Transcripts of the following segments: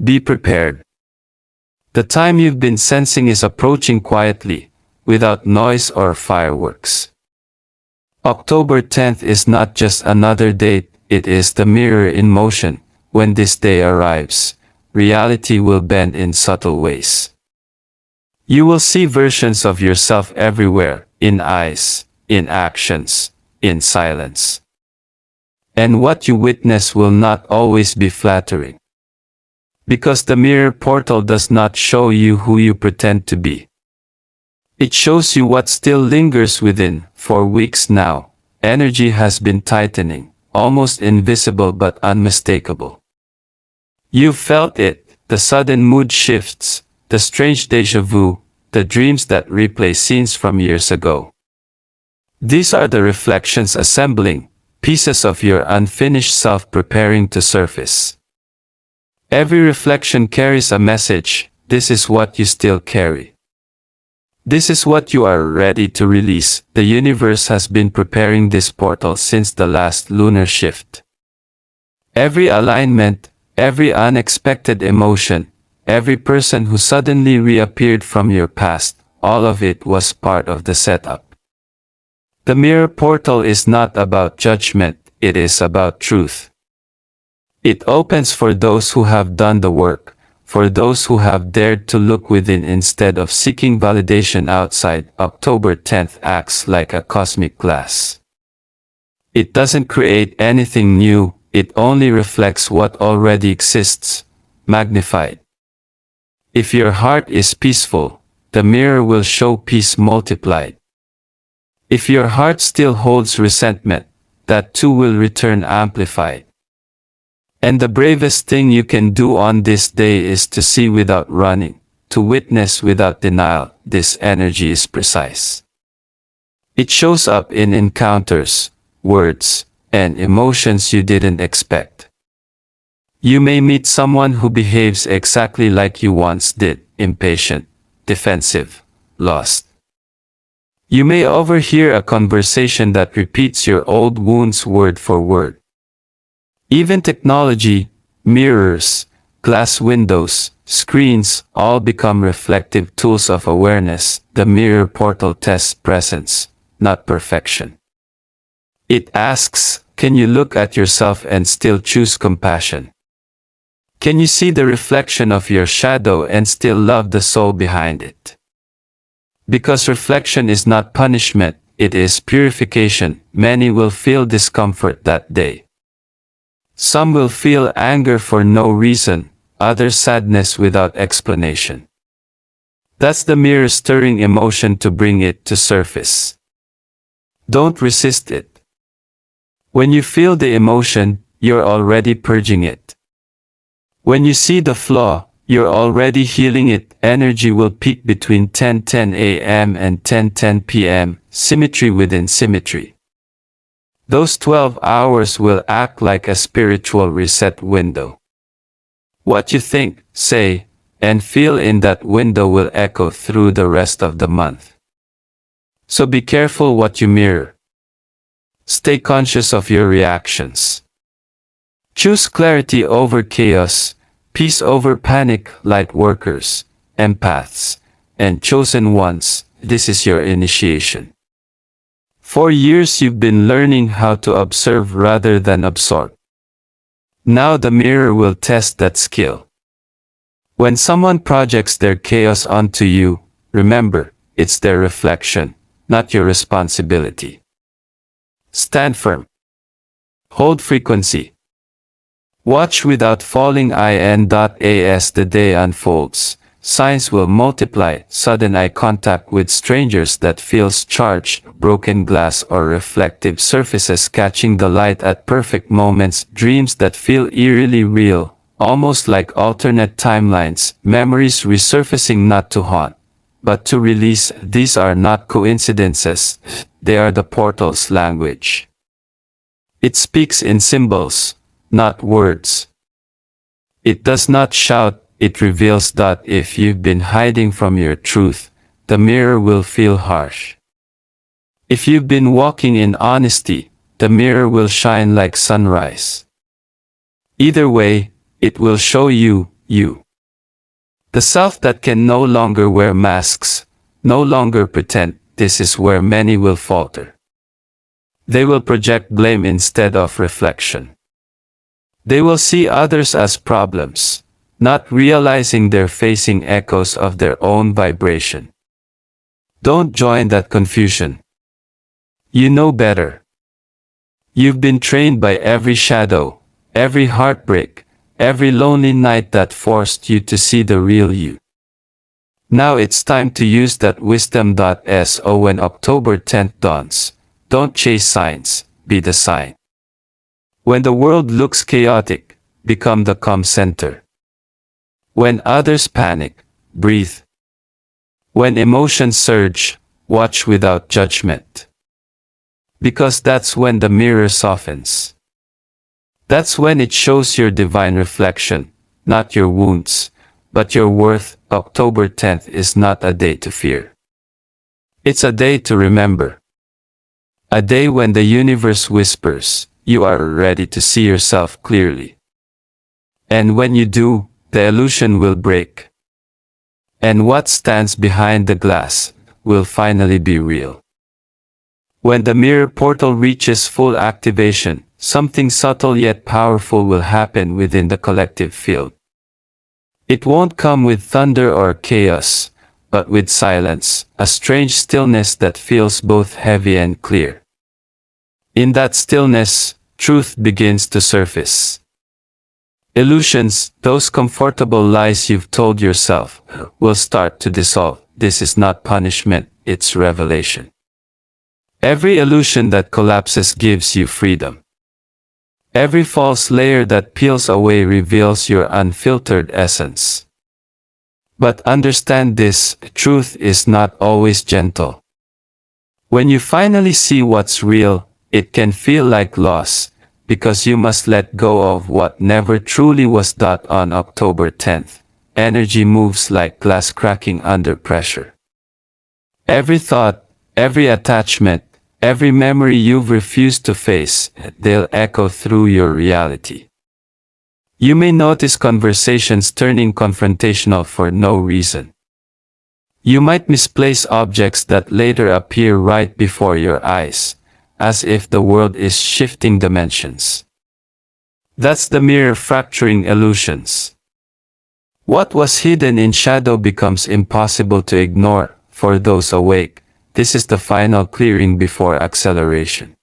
Be prepared. The time you've been sensing is approaching quietly, without noise or fireworks. October 10th is not just another date, it is the mirror in motion. When this day arrives, reality will bend in subtle ways. You will see versions of yourself everywhere, in eyes, in actions, in silence. And what you witness will not always be flattering. Because the mirror portal does not show you who you pretend to be. It shows you what still lingers within. For weeks now, energy has been tightening, almost invisible but unmistakable. You've felt it, the sudden mood shifts, the strange déjà vu, the dreams that replay scenes from years ago. These are the reflections assembling, pieces of your unfinished self preparing to surface. Every reflection carries a message. This is what you still carry. This is what you are ready to release. The universe has been preparing this portal since the last lunar shift. Every alignment, every unexpected emotion, every person who suddenly reappeared from your past, all of it was part of the setup. The mirror portal is not about judgment, it is about truth. It opens for those who have done the work, for those who have dared to look within instead of seeking validation outside. October 10th acts like a cosmic glass. It doesn't create anything new, it only reflects what already exists, magnified. If your heart is peaceful, the mirror will show peace multiplied. If your heart still holds resentment, that too will return amplified. And the bravest thing you can do on this day is to see without running, to witness without denial. This energy is precise. It shows up in encounters, words, and emotions you didn't expect. You may meet someone who behaves exactly like you once did, impatient, defensive, lost. You may overhear a conversation that repeats your old wounds word for word. Even technology, mirrors, glass windows, screens, all become reflective tools of awareness. The mirror portal tests presence, not perfection. It asks, can you look at yourself and still choose compassion? Can you see the reflection of your shadow and still love the soul behind it? Because reflection is not punishment, it is purification. Many will feel discomfort that day. Some will feel anger for no reason, others sadness without explanation. That's the mirror stirring emotion to bring it to surface. Don't resist it. When you feel the emotion, you're already purging it. When you see the flaw, you're already healing it. Energy will peak between 10:10 a.m. and 10:10 p.m., symmetry within symmetry. Those 12 hours will act like a spiritual reset window. What you think, say, and feel in that window will echo through the rest of the month. So be careful what you mirror. Stay conscious of your reactions. Choose clarity over chaos, peace over panic. Light workers, empaths, and chosen ones, this is your initiation. For years you've been learning how to observe rather than absorb. Now the mirror will test that skill. When someone projects their chaos onto you, remember, it's their reflection, not your responsibility. Stand firm. Hold frequency. Watch without falling. As the day unfolds, signs will multiply. Sudden eye contact with strangers that feels charged, broken glass or reflective surfaces catching the light at perfect moments, dreams that feel eerily real, almost like alternate timelines, memories resurfacing not to haunt, but to release. These are not coincidences, they are the portal's language. It speaks in symbols, not words. It does not shout, it reveals. If you've been hiding from your truth, the mirror will feel harsh. If you've been walking in honesty, the mirror will shine like sunrise. Either way, it will show you, you. The self that can no longer wear masks, no longer pretend. This is where many will falter. They will project blame instead of reflection. They will see others as problems, not realizing they're facing echoes of their own vibration. Don't join that confusion. You know better. You've been trained by every shadow, every heartbreak, every lonely night that forced you to see the real you. Now it's time to use that wisdom. So when October 10th dawns, don't chase signs, be the sign. When the world looks chaotic, become the calm center. When others panic, breathe. When emotions surge, watch without judgment. Because that's when the mirror softens. That's when it shows your divine reflection, not your wounds, but your worth. October 10th is not a day to fear. It's a day to remember. A day when the universe whispers, you are ready to see yourself clearly. And when you do, the illusion will break. And what stands behind the glass will finally be real. When the mirror portal reaches full activation, something subtle yet powerful will happen within the collective field. It won't come with thunder or chaos, but with silence, a strange stillness that feels both heavy and clear. In that stillness, truth begins to surface. Illusions, those comfortable lies you've told yourself, will start to dissolve. This is not punishment, it's revelation. Every illusion that collapses gives you freedom. Every false layer that peels away reveals your unfiltered essence. But understand this, truth is not always gentle. When you finally see what's real, it can feel like loss, because you must let go of what never truly was. On October 10th, energy moves like glass cracking under pressure. Every thought, every attachment, every memory you've refused to face, they'll echo through your reality. You may notice conversations turning confrontational for no reason. You might misplace objects that later appear right before your eyes, as if the world is shifting dimensions. That's the mirror fracturing illusions. What was hidden in shadow becomes impossible to ignore. For those awake, this is the final clearing before acceleration.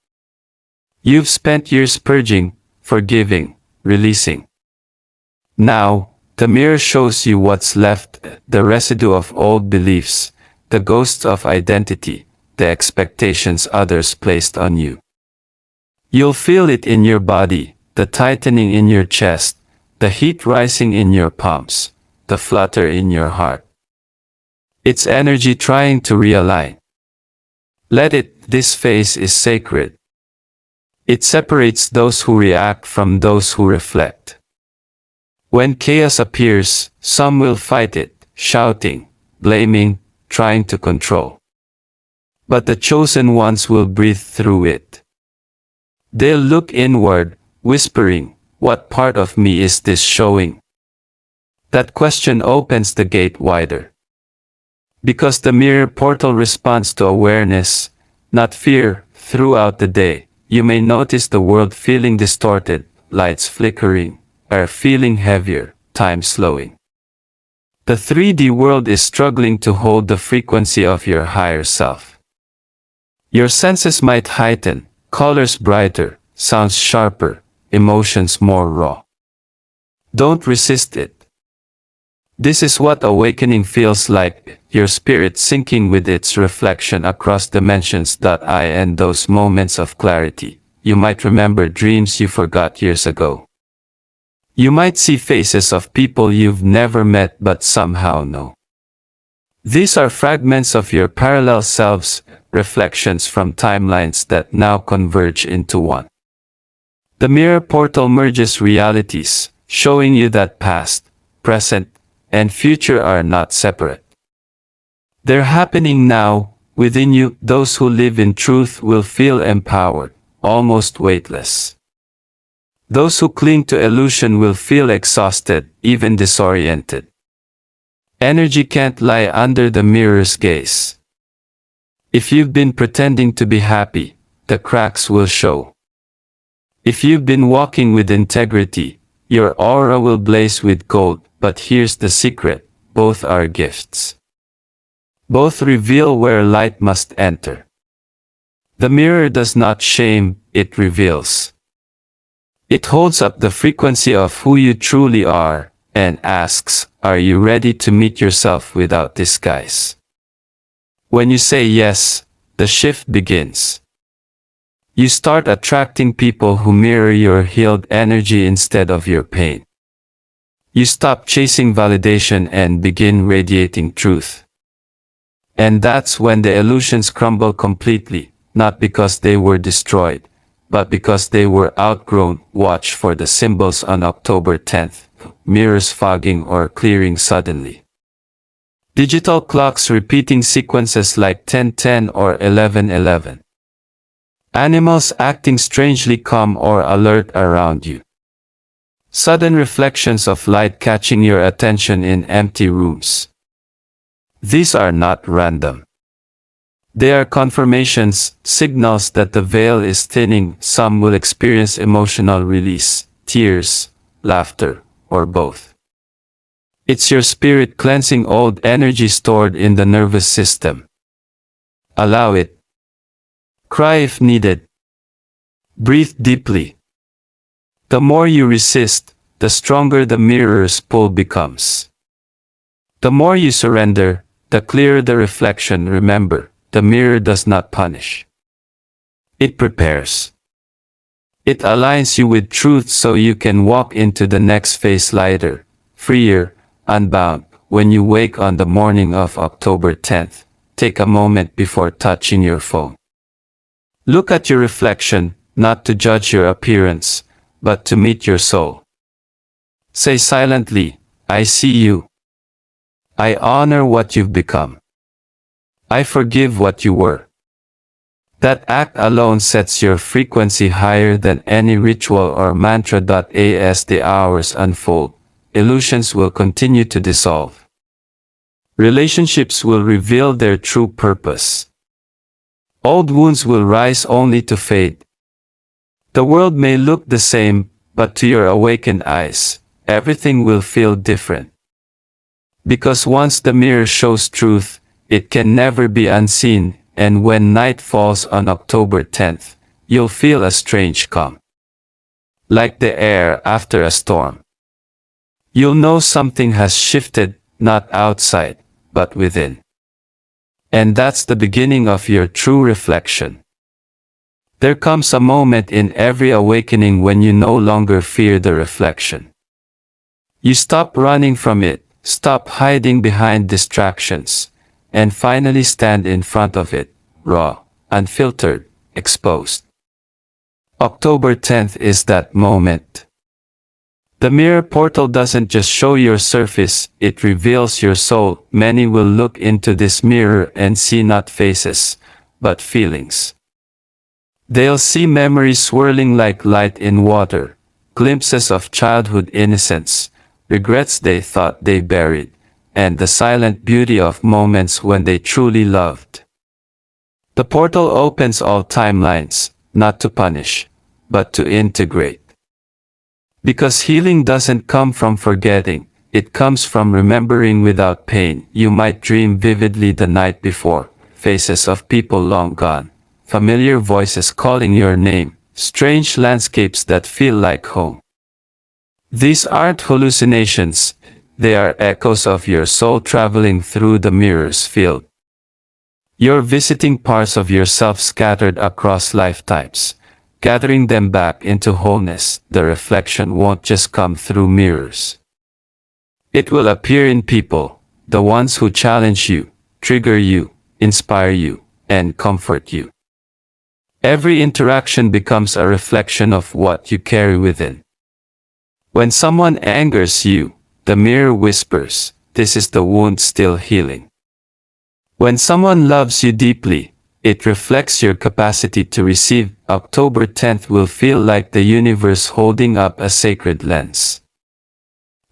You've spent years purging, forgiving, releasing. Now, the mirror shows you what's left, the residue of old beliefs, the ghosts of identity, the expectations others placed on you. You'll feel it in your body, the tightening in your chest, the heat rising in your palms, the flutter in your heart. It's energy trying to realign. Let it, this phase is sacred. It separates those who react from those who reflect. When chaos appears, some will fight it, shouting, blaming, trying to control. But the chosen ones will breathe through it. They'll look inward, whispering, what part of me is this showing? That question opens the gate wider. Because the mirror portal responds to awareness, not fear. Throughout the day, you may notice the world feeling distorted, lights flickering, air feeling heavier, time slowing. The 3D world is struggling to hold the frequency of your higher self. Your senses might heighten, colors brighter, sounds sharper, emotions more raw. Don't resist it. This is what awakening feels like, your spirit syncing with its reflection across dimensions. In those moments of clarity, you might remember dreams you forgot years ago. You might see faces of people you've never met but somehow know. These are fragments of your parallel selves, reflections from timelines that now converge into one. The mirror portal merges realities, showing you that past, present, and future are not separate. They're happening now, within you. Those who live in truth will feel empowered, almost weightless. Those who cling to illusion will feel exhausted, even disoriented. Energy can't lie under the mirror's gaze. If you've been pretending to be happy, the cracks will show. If you've been walking with integrity, your aura will blaze with gold. But here's the secret, both are gifts. Both reveal where light must enter. The mirror does not shame, it reveals. It holds up the frequency of who you truly are, and asks, are you ready to meet yourself without disguise? When you say yes, the shift begins. You start attracting people who mirror your healed energy instead of your pain. You stop chasing validation and begin radiating truth. And that's when the illusions crumble completely, not because they were destroyed, but because they were outgrown. Watch for the symbols on October 10th, mirrors fogging or clearing suddenly. Digital clocks repeating sequences like 10:10 or 11:11. Animals acting strangely calm or alert around you. Sudden reflections of light catching your attention in empty rooms. These are not random. They are confirmations, signals that the veil is thinning. Some will experience emotional release, tears, laughter, or both. It's your spirit cleansing old energy stored in the nervous system. Allow it. Cry if needed. Breathe deeply. The more you resist, the stronger the mirror's pull becomes. The more you surrender, the clearer the reflection. Remember, the mirror does not punish. It prepares. It aligns you with truth so you can walk into the next phase lighter, freer, unbound. When you wake on the morning of October 10th, take a moment before touching your phone. Look at your reflection, not to judge your appearance, but to meet your soul. Say silently, I see you. I honor what you've become. I forgive what you were. That act alone sets your frequency higher than any ritual or mantra. As the hours unfold, illusions will continue to dissolve. Relationships will reveal their true purpose. Old wounds will rise only to fade. The world may look the same, but to your awakened eyes, everything will feel different. Because once the mirror shows truth, it can never be unseen, and when night falls on October 10th, you'll feel a strange calm. Like the air after a storm. You'll know something has shifted, not outside, but within. And that's the beginning of your true reflection. There comes a moment in every awakening when you no longer fear the reflection. You stop running from it, stop hiding behind distractions, and finally stand in front of it, raw, unfiltered, exposed. October 10th is that moment. The mirror portal doesn't just show your surface, it reveals your soul. Many will look into this mirror and see not faces, but feelings. They'll see memories swirling like light in water, glimpses of childhood innocence, regrets they thought they buried, and the silent beauty of moments when they truly loved. The portal opens all timelines, not to punish, but to integrate. Because healing doesn't come from forgetting, it comes from remembering without pain. You might dream vividly the night before, faces of people long gone, familiar voices calling your name, strange landscapes that feel like home. These aren't hallucinations, they are echoes of your soul traveling through the mirror's field. You're visiting parts of yourself scattered across lifetimes, gathering them back into wholeness. The reflection won't just come through mirrors. It will appear in people, the ones who challenge you, trigger you, inspire you, and comfort you. Every interaction becomes a reflection of what you carry within. When someone angers you, the mirror whispers, this is the wound still healing. When someone loves you deeply, It reflects your capacity to receive. October 10th will feel like the universe holding up a sacred lens.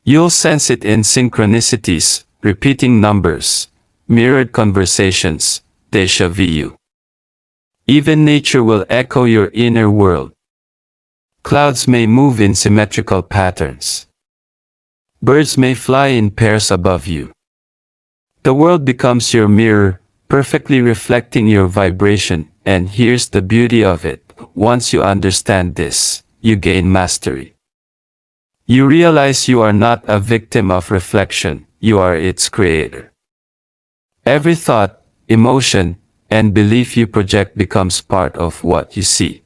You'll sense it in synchronicities, repeating numbers, mirrored conversations, déjà vu. Even nature will echo your inner world. Clouds may move in symmetrical patterns. Birds may fly in pairs above you. The world becomes your mirror, perfectly reflecting your vibration, and here's the beauty of it. Once you understand this, you gain mastery. You realize you are not a victim of reflection, you are its creator. Every thought, emotion, and belief you project becomes part of what you see.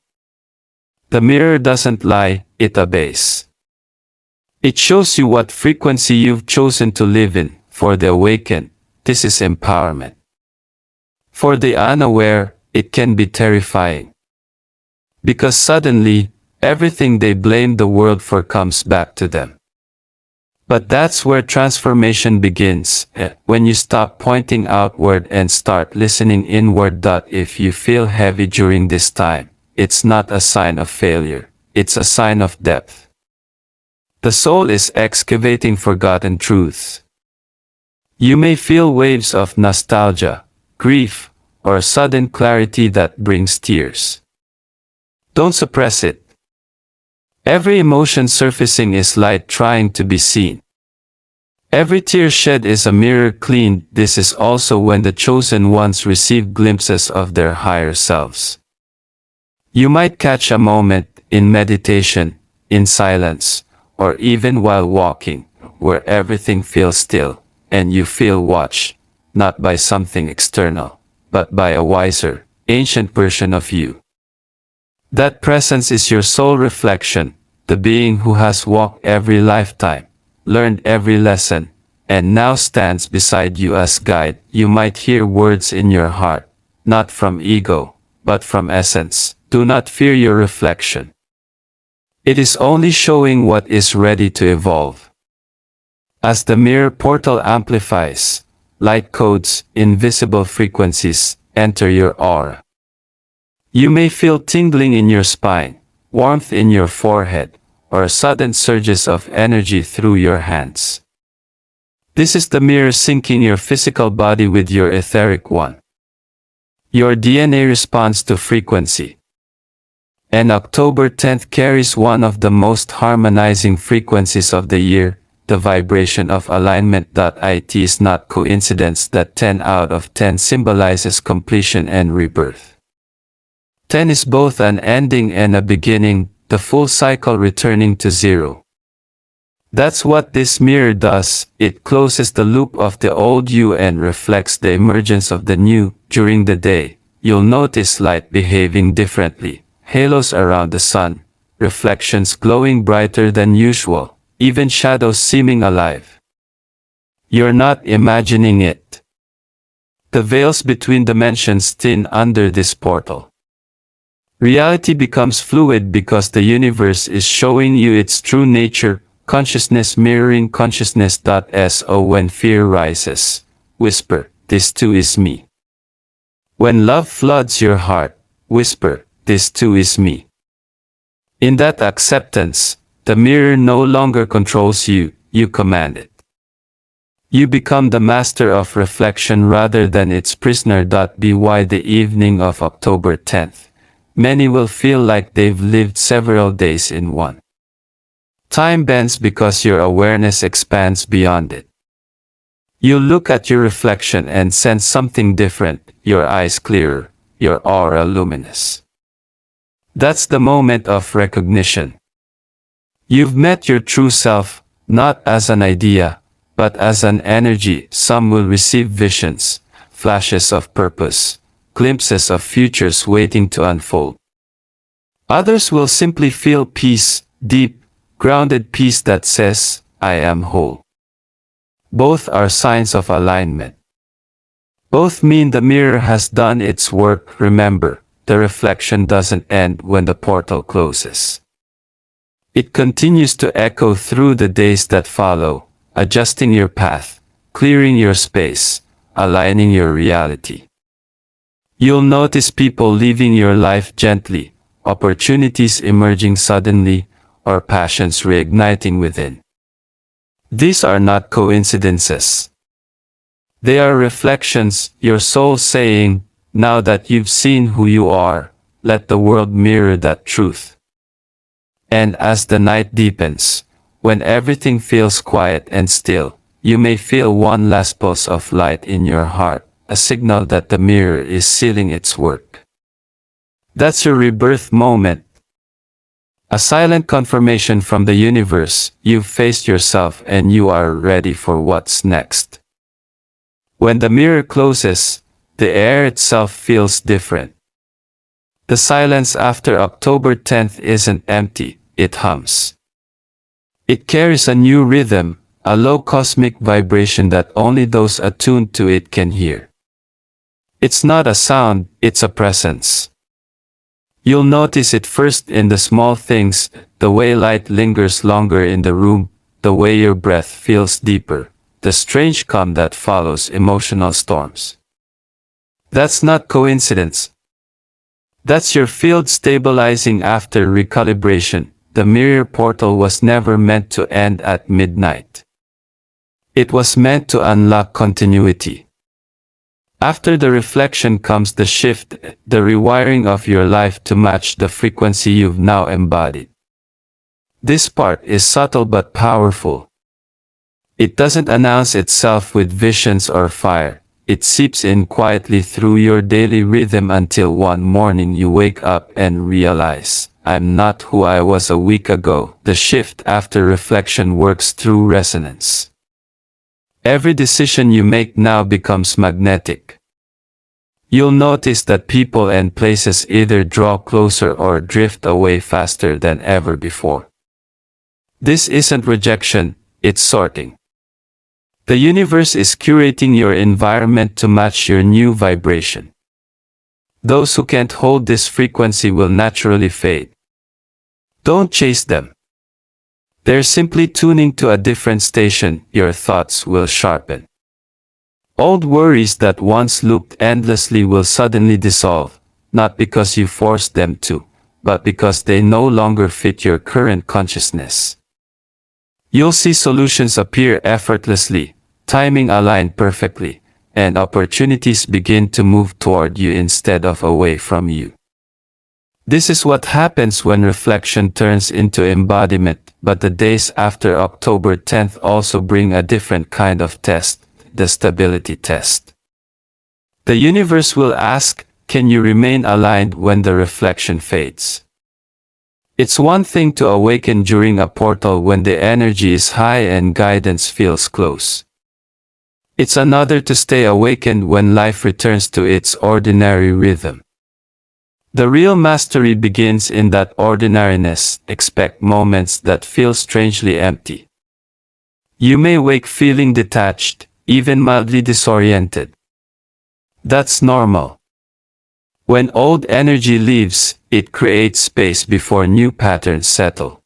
The mirror doesn't lie, it obeys. It shows you what frequency you've chosen to live in. For the awakened, this is empowerment. For the unaware, it can be terrifying. Because suddenly, everything they blame the world for comes back to them. But that's where transformation begins, when you stop pointing outward and start listening inward. If you feel heavy during this time, it's not a sign of failure, it's a sign of depth. The soul is excavating forgotten truths. You may feel waves of nostalgia, grief, or sudden clarity that brings tears. Don't suppress it. Every emotion surfacing is light trying to be seen. Every tear shed is a mirror cleaned. This is also when the chosen ones receive glimpses of their higher selves. You might catch a moment in meditation, in silence, or even while walking, where everything feels still, and you feel watched, not by something external, but by a wiser, ancient version of you. That presence is your soul reflection, the being who has walked every lifetime, learned every lesson, and now stands beside you as guide. You might hear words in your heart, not from ego, but from essence. Do not fear your reflection. It is only showing what is ready to evolve. As the mirror portal amplifies, light codes, invisible frequencies, enter your aura. You may feel tingling in your spine, warmth in your forehead, or sudden surges of energy through your hands. This is the mirror syncing your physical body with your etheric one. Your DNA responds to frequency. And October 10th carries one of the most harmonizing frequencies of the year, the vibration of alignment. It is not coincidence that 10 out of 10 symbolizes completion and rebirth. 10 is both an ending and a beginning, the full cycle returning to zero. That's what this mirror does. It closes the loop of the old you and reflects the emergence of the new. During the day, you'll notice light behaving differently. Halos around the sun, reflections glowing brighter than usual, even shadows seeming alive. You're not imagining it. The veils between dimensions thin under this portal. Reality becomes fluid because the universe is showing you its true nature, consciousness mirroring consciousness. So when fear rises, whisper, "This too is me." When love floods your heart, whisper, "This too is me." In that acceptance, the mirror no longer controls you, you command it. You become the master of reflection rather than its prisoner. By the evening of October 10th, many will feel like they've lived several days in one. Time bends because your awareness expands beyond it. You look at your reflection and sense something different, your eyes clearer, your aura luminous. That's the moment of recognition. You've met your true self, not as an idea, but as an energy. Some will receive visions, flashes of purpose, glimpses of futures waiting to unfold. Others will simply feel peace, deep, grounded peace that says, "I am whole." Both are signs of alignment. Both mean the mirror has done its work. Remember, the reflection doesn't end when the portal closes. It continues to echo through the days that follow, adjusting your path, clearing your space, aligning your reality. You'll notice people leaving your life gently, opportunities emerging suddenly, or passions reigniting within. These are not coincidences. They are reflections, your soul saying, now that you've seen who you are, let the world mirror that truth. And as the night deepens, when everything feels quiet and still, you may feel one last pulse of light in your heart, a signal that the mirror is sealing its work. That's your rebirth moment. A silent confirmation from the universe, you've faced yourself and you are ready for what's next. When the mirror closes, the air itself feels different. The silence after October 10th isn't empty, it hums. It carries a new rhythm, a low cosmic vibration that only those attuned to it can hear. It's not a sound, it's a presence. You'll notice it first in the small things, the way light lingers longer in the room, the way your breath feels deeper, the strange calm that follows emotional storms. That's not coincidence. That's your field stabilizing after recalibration. The mirror portal was never meant to end at midnight. It was meant to unlock continuity. After the reflection comes the shift, the rewiring of your life to match the frequency you've now embodied. This part is subtle but powerful. It doesn't announce itself with visions or fire. It seeps in quietly through your daily rhythm until one morning you wake up and realize, I'm not who I was a week ago. The shift after reflection works through resonance. Every decision you make now becomes magnetic. You'll notice that people and places either draw closer or drift away faster than ever before. This isn't rejection, it's sorting. The universe is curating your environment to match your new vibration. Those who can't hold this frequency will naturally fade. Don't chase them. They're simply tuning to a different station. Your thoughts will sharpen. Old worries that once looped endlessly will suddenly dissolve, not because you forced them to, but because they no longer fit your current consciousness. You'll see solutions appear effortlessly, timing aligned perfectly, and opportunities begin to move toward you instead of away from you. This is what happens when reflection turns into embodiment, but the days after October 10th also bring a different kind of test, the stability test. The universe will ask, can you remain aligned when the reflection fades? It's one thing to awaken during a portal when the energy is high and guidance feels close. It's another to stay awakened when life returns to its ordinary rhythm. The real mastery begins in that ordinariness. Expect moments that feel strangely empty. You may wake feeling detached, even mildly disoriented. That's normal. When old energy leaves, it creates space before new patterns settle.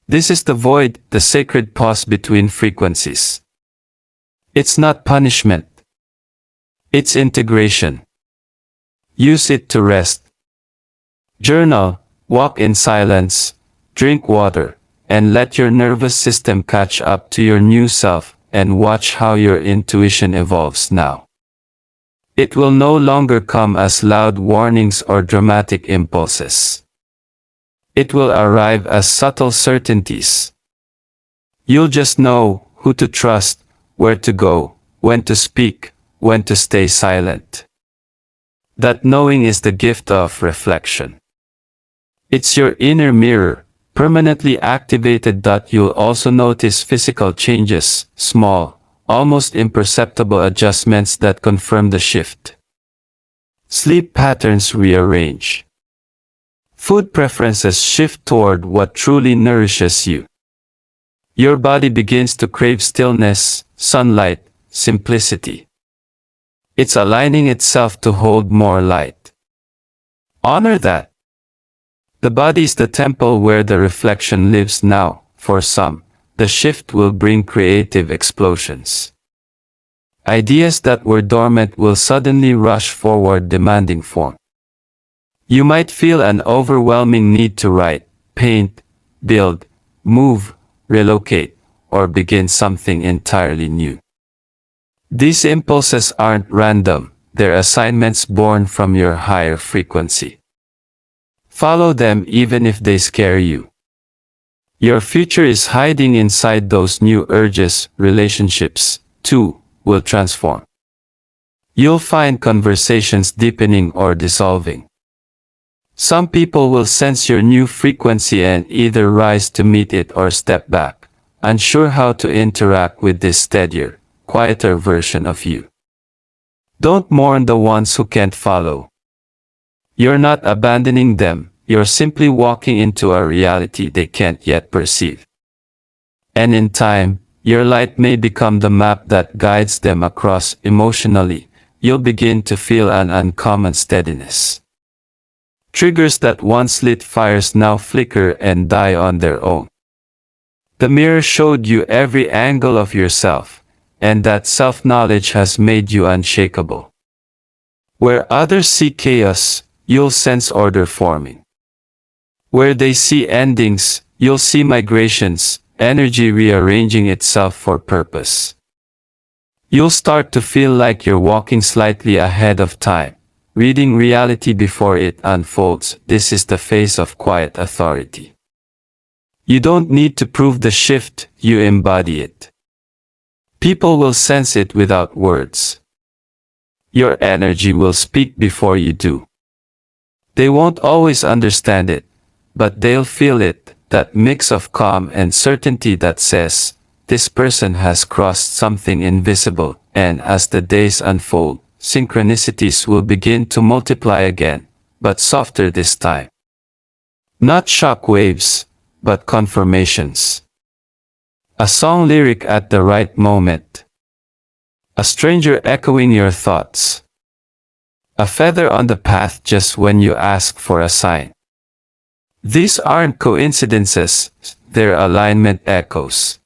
This is the void, the sacred pause between frequencies. It's not punishment. It's integration. Use it to rest. Journal, walk in silence, drink water, and let your nervous system catch up to your new self, and watch how your intuition evolves now. It will no longer come as loud warnings or dramatic impulses. It will arrive as subtle certainties. You'll just know who to trust, where to go, when to speak, when to stay silent. That knowing is the gift of reflection. It's your inner mirror, permanently activated. You'll also notice physical changes, small, almost imperceptible adjustments that confirm the shift. Sleep patterns rearrange. Food preferences shift toward what truly nourishes you. Your body begins to crave stillness, sunlight, simplicity. It's aligning itself to hold more light. Honor that. The body is the temple where the reflection lives now. For some, the shift will bring creative explosions. Ideas that were dormant will suddenly rush forward demanding form. You might feel an overwhelming need to write, paint, build, move, relocate, or begin something entirely new. These impulses aren't random, they're assignments born from your higher frequency. Follow them even if they scare you. Your future is hiding inside those new urges. Relationships, too, will transform. You'll find conversations deepening or dissolving. Some people will sense your new frequency and either rise to meet it or step back, unsure how to interact with this steadier, quieter version of you. Don't mourn the ones who can't follow. You're not abandoning them, you're simply walking into a reality they can't yet perceive. And in time, your light may become the map that guides them across. Emotionally. You'll begin to feel an uncommon steadiness. Triggers that once lit fires now flicker and die on their own. The mirror showed you every angle of yourself, and that self-knowledge has made you unshakable. Where others see chaos, you'll sense order forming. Where they see endings, you'll see migrations, energy rearranging itself for purpose. You'll start to feel like you're walking slightly ahead of time, reading reality before it unfolds. This is the phase of quiet authority. You don't need to prove the shift, you embody it. People will sense it without words. Your energy will speak before you do. They won't always understand it, but they'll feel it, that mix of calm and certainty that says, this person has crossed something invisible. And as the days unfold, synchronicities will begin to multiply again, but softer this time. Not shock waves, but confirmations. A song lyric at the right moment. A stranger echoing your thoughts. A feather on the path just when you ask for a sign. These aren't coincidences, they're alignment echoes.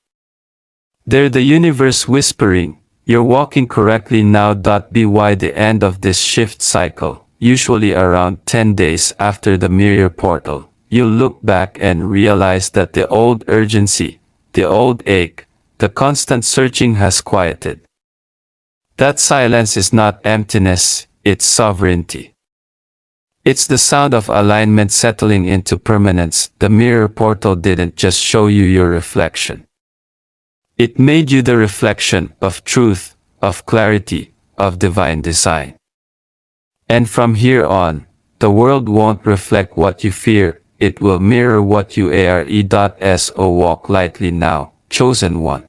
They're the universe whispering, you're walking correctly now. By the end of this shift cycle, usually around 10 days after the mirror portal, you'll look back and realize that the old urgency, the old ache, the constant searching has quieted. That silence is not emptiness, it's sovereignty. It's the sound of alignment settling into permanence. The mirror portal didn't just show you your reflection. It made you the reflection of truth, of clarity, of divine design. And from here on, the world won't reflect what you fear, it will mirror what you are. So walk lightly now, chosen one.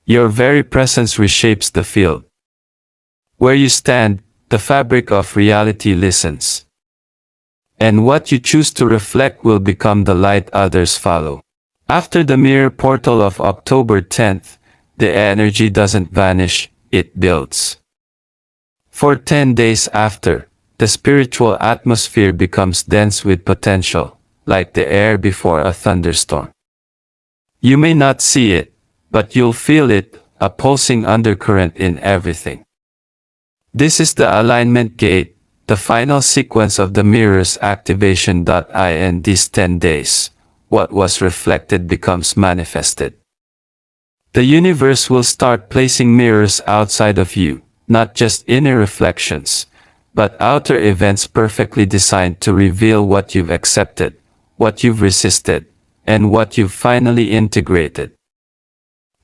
Your very presence reshapes the field. Where you stand, the fabric of reality listens. And what you choose to reflect will become the light others follow. After the mirror portal of October 10th, the energy doesn't vanish, it builds. For 10 days after, the spiritual atmosphere becomes dense with potential, like the air before a thunderstorm. You may not see it, but you'll feel it, a pulsing undercurrent in everything. This is the alignment gate, the final sequence of the mirror's activation. In these 10 days, what was reflected becomes manifested. The universe will start placing mirrors outside of you, not just inner reflections, but outer events perfectly designed to reveal what you've accepted, what you've resisted, and what you've finally integrated.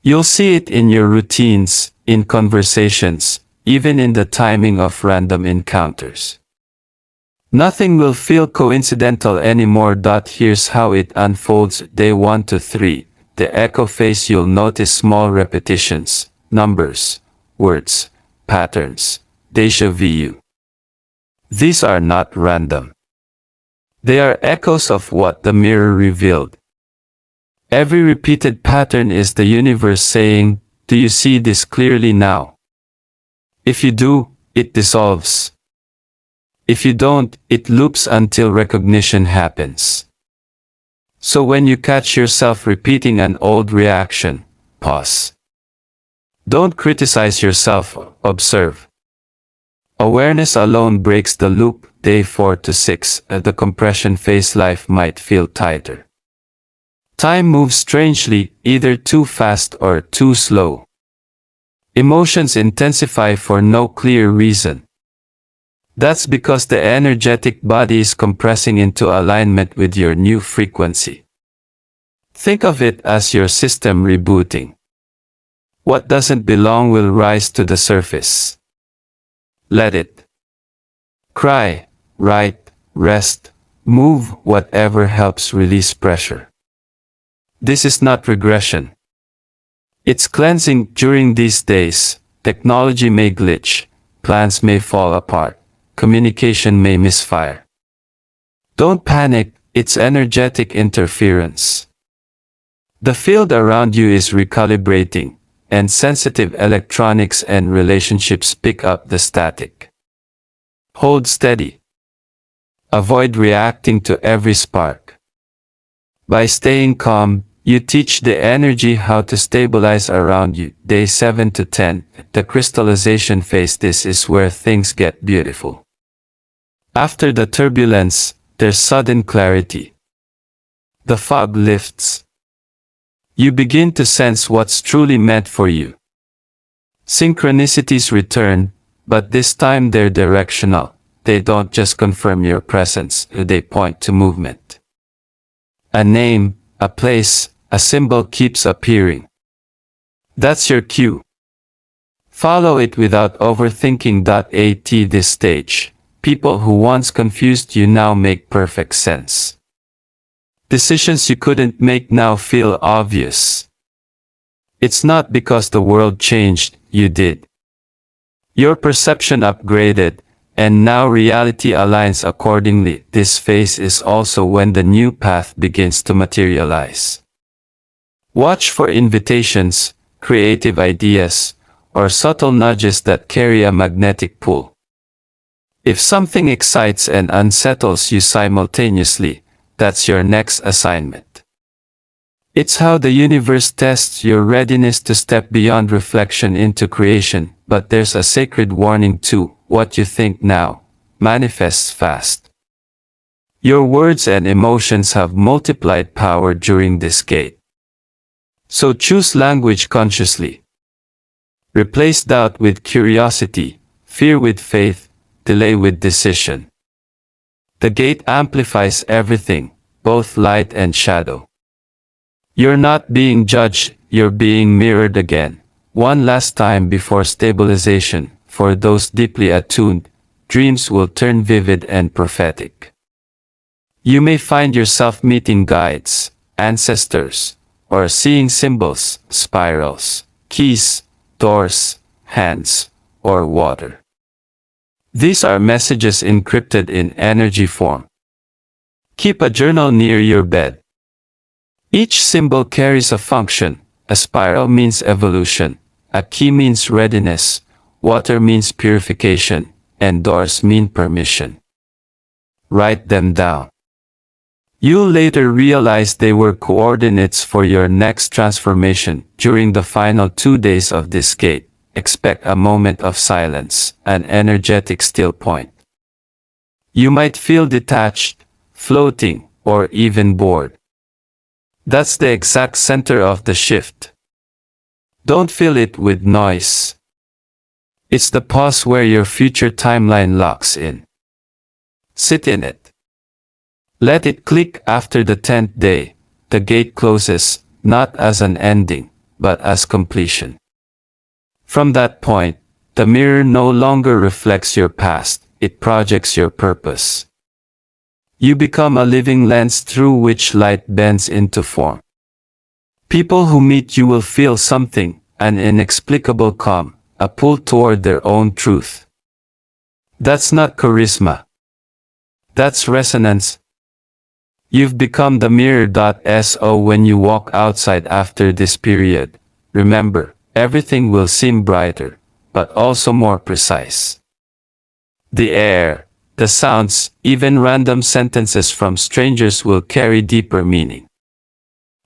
You'll see it in your routines, in conversations, even in the timing of random encounters. Nothing will feel coincidental anymore. Here's how it unfolds. Day 1 to 3. The echo phase. You'll notice small repetitions, numbers, words, patterns, déjà vu. These are not random. They are echoes of what the mirror revealed. Every repeated pattern is the universe saying, do you see this clearly now? If you do, it dissolves. If you don't, it loops until recognition happens. So when you catch yourself repeating an old reaction, pause. Don't criticize yourself, observe. Awareness alone breaks the loop. Day 4 to 6, the compression phase life might feel tighter. Time moves strangely, either too fast or too slow. Emotions intensify for no clear reason. That's because the energetic body is compressing into alignment with your new frequency. Think of it as your system rebooting. What doesn't belong will rise to the surface. Let it. Cry, write, rest, move, whatever helps release pressure. This is not regression. It's cleansing. During these days. Technology may glitch, plans may fall apart, communication may misfire. Don't panic, it's energetic interference. The field around you is recalibrating, and sensitive electronics and relationships pick up the static. Hold steady. Avoid reacting to every spark. By staying calm, you teach the energy how to stabilize around you. Day 7 to 10, the crystallization phase. This is where things get beautiful. After the turbulence, there's sudden clarity. The fog lifts. You begin to sense what's truly meant for you. Synchronicities return, but this time they're directional. They don't just confirm your presence, they point to movement. A name, a place, a symbol keeps appearing. That's your cue. Follow it without overthinking. At this stage, people who once confused you now make perfect sense. Decisions you couldn't make now feel obvious. It's not because the world changed, you did. Your perception upgraded, and now reality aligns accordingly. This phase is also when the new path begins to materialize. Watch for invitations, creative ideas, or subtle nudges that carry a magnetic pull. If something excites and unsettles you simultaneously, that's your next assignment. It's how the universe tests your readiness to step beyond reflection into creation, but there's a sacred warning too. What you think now manifests fast. Your words and emotions have multiplied power during this gate. So choose language consciously. Replace doubt with curiosity, fear with faith, delay with decision. The gate amplifies everything, both light and shadow. You're not being judged, you're being mirrored again. One last time before stabilization. For those deeply attuned, dreams will turn vivid and prophetic. You may find yourself meeting guides, ancestors, or seeing symbols, spirals, keys, doors, hands, or water. These are messages encrypted in energy form. Keep a journal near your bed. Each symbol carries a function. A spiral means evolution, a key means readiness, water means purification, and doors mean permission. Write them down. You'll later realize they were coordinates for your next transformation. During the final 2 days of this gate, expect a moment of silence, an energetic still point. You might feel detached, floating, or even bored. That's the exact center of the shift. Don't fill it with noise. It's the pause where your future timeline locks in. Sit in it. Let it click. After the 10th day, the gate closes, not as an ending, but as completion. From that point, the mirror no longer reflects your past, it projects your purpose. You become a living lens through which light bends into form. People who meet you will feel something, an inexplicable calm, a pull toward their own truth. That's not charisma. That's resonance. You've become the mirror. So when you walk outside after this period, remember, everything will seem brighter, but also more precise. The air, the sounds, even random sentences from strangers will carry deeper meaning.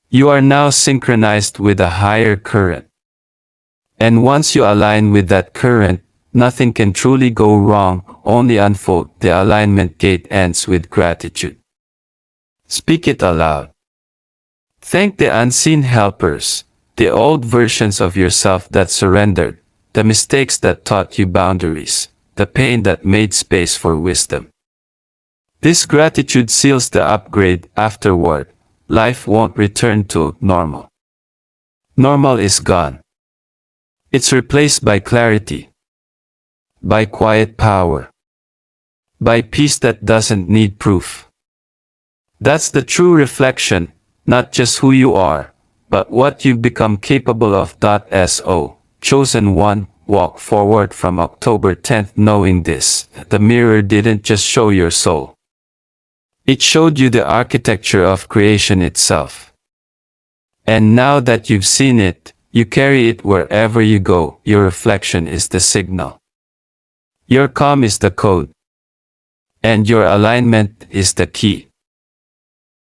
You are now synchronized with a higher current. And once you align with that current, nothing can truly go wrong, only unfold. The alignment gate ends with gratitude. Speak it aloud. Thank the unseen helpers, the old versions of yourself that surrendered, the mistakes that taught you boundaries, the pain that made space for wisdom. This gratitude seals the upgrade. Afterward, life won't return to normal. Normal is gone. It's replaced by clarity, by quiet power, by peace that doesn't need proof. That's the true reflection, not just who you are, but what you've become capable of. So, chosen one, walk forward from October 10th knowing this: the mirror didn't just show your soul. It showed you the architecture of creation itself. And now that you've seen it, you carry it wherever you go. Your reflection is the signal. Your calm is the code. And your alignment is the key.